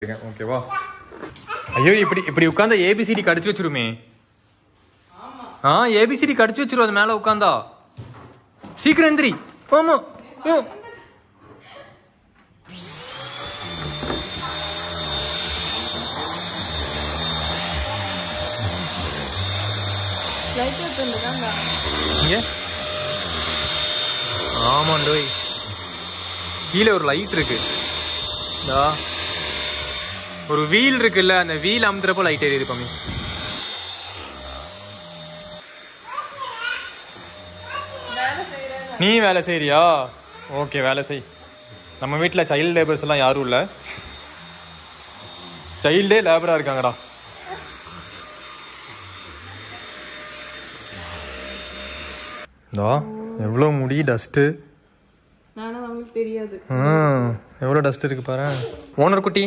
ஓகேவா? ஐயோ இப்படி இப்படி உட்காந்தா ஏபிசிடி கடிச்சு வச்சிருமே. ஏபிசிடி கடிச்சு வச்சிரும் அது மேல உட்காந்தா. சீக்கிரம் எந்திரி. ஆமா. ஆமாண்டோய் கீழே ஒரு லைட் இருக்கு. ஒரு வீல் இருக்குல்ல, அந்த வீல் அமுத்துறப்போ லைட் எரியுது பம்மி. நீ வேலை செய்யறியா? ஓகே வேலை செய். நம்ம வீட்டில் சைல்டு லேபர்ஸ் எல்லாம் யாரும் இல்லை, சைல்டே லேபரா இருக்காங்கடா. எவ்வளோ முடி டஸ்ட்டு. தெரியாது எவ்வளோ டஸ்ட் இருக்கு பாரு. ஓனர் குட்டி